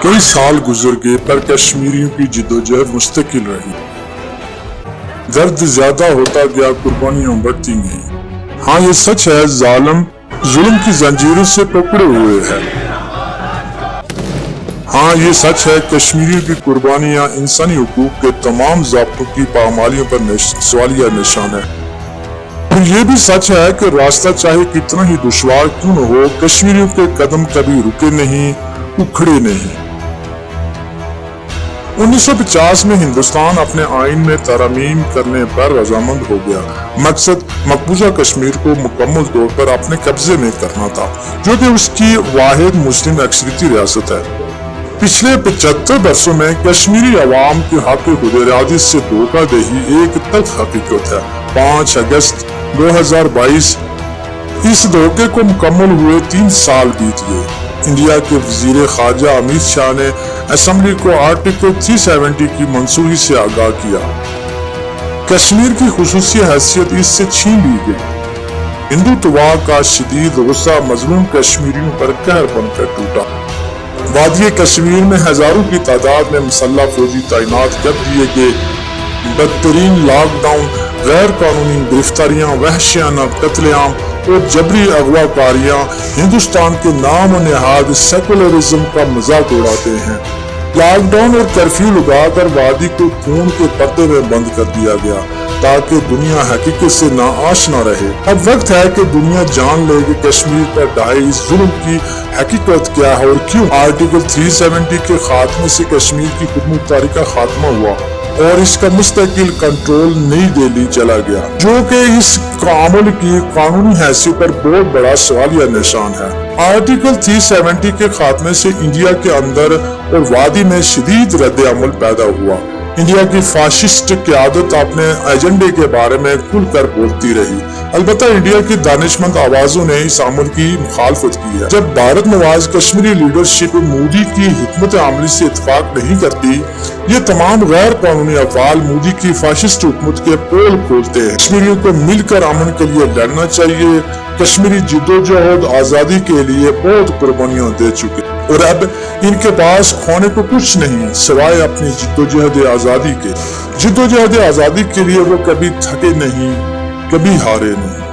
कई साल गुजर गए पर कश्मीरियों की जिद्दोजहद मुस्तकिल रही। दर्द ज्यादा होता गया, कुर्बानियां बढ़ती गईं। हाँ, ये सच है, जालिम जुल्म की जंजीरों से पकड़े हुए है। हाँ, ये सच है, कश्मीरियों की कुर्बानियां इंसानी हुकूक के तमाम ज़ाब्तों की पामालियों पर सवालिया निशान है। और ये भी सच है कि रास्ता चाहे कितना ही दुश्वार क्यों न हो, कश्मीरियों के कदम कभी रुके नहीं, उखड़े नहीं। 1950 में हिंदुस्तान अपने आइन में तरमीम करने पर रजामंद हो गया। मकसद मकबूजा कश्मीर को मुकम्मल तौर पर अपने कब्जे में करना था, जो कि उसकी वाहिद मुस्लिम अक्सरियती रियासत है। पिछले 75 वर्षों में कश्मीरी अवाम के हक खुद-ए-इरादे से धोखाधड़ी एक तल्ख हकीकत है। 5 अगस्त 2022 इस धोखे को मुकम्मल हुए 3 साल बीत गए। इंडिया के वजीर खारजा अमित शाह ने असेंबली को आर्टिकल 370 की मंसूरी से आगाह किया। कश्मीर की खुसूसी हैसियत इससे छीन ली गई। हिंदुत्वा का शदीद गुस्सा मजलूम कश्मीरियों पर कहर बनकर टूटा। वादी कश्मीर में हजारों की तादाद में मुसल्लह फौजी तैनात कर दिए गए। बदतरीन लॉकडाउन, गैर कानूनी गिरफ्तारियां, वहशियाना कत्लेआम और जबरी अगवाकारियां हिंदुस्तान के नाम नेहाद सेकुलरिज्म का मजाक उड़ाते हैं। लॉकडाउन और कर्फ्यू लगाकर वादी को खून के पर्दे में बंद कर दिया गया ताकि दुनिया हकीकत से नाआशना रहे। अब वक्त है कि दुनिया जान ले कि कश्मीर पर ढाए इस जुल्म की हकीकत क्या है और क्यों। आर्टिकल 370 के खात्मे से कश्मीर की खुदमुख्तारी का खात्मा हुआ और इसका मुस्तकिल कंट्रोल नई दिल्ली चला गया, जो कि इस अमल की कानूनी हैसियत पर बहुत बड़ा सवालिया निशान है। आर्टिकल 370 के खात्मे से इंडिया के अंदर और वादी में शदीद रद्द अमल पैदा हुआ। इंडिया की फाशिस्ट क़यादत अपने एजेंडे के बारे में खुलकर बोलती रही। अलबत्ता इंडिया की दानिशमंद आवाजों ने इस अमल की मुखालफत की है। जब भारत नवाज कश्मीरी लीडरशिप मोदी की हिकमत अमली से इत्तेफाक नहीं करती, ये तमाम गैर कानूनी अफआल मोदी की फाशिस्ट हुकूमत के पोल खोलते हैं। कश्मीरियों को मिलकर अमन के लिए लड़ना चाहिए। कश्मीरी जिद्दोजहद आजादी के लिए बहुत कुर्बानियां दे चुके और अब इनके पास खोने को कुछ नहीं सिवाय अपनी जिद्दोजहद आजादी के। जिद्दोजहद आजादी के लिए वो कभी थके नहीं, कभी हारे नहीं।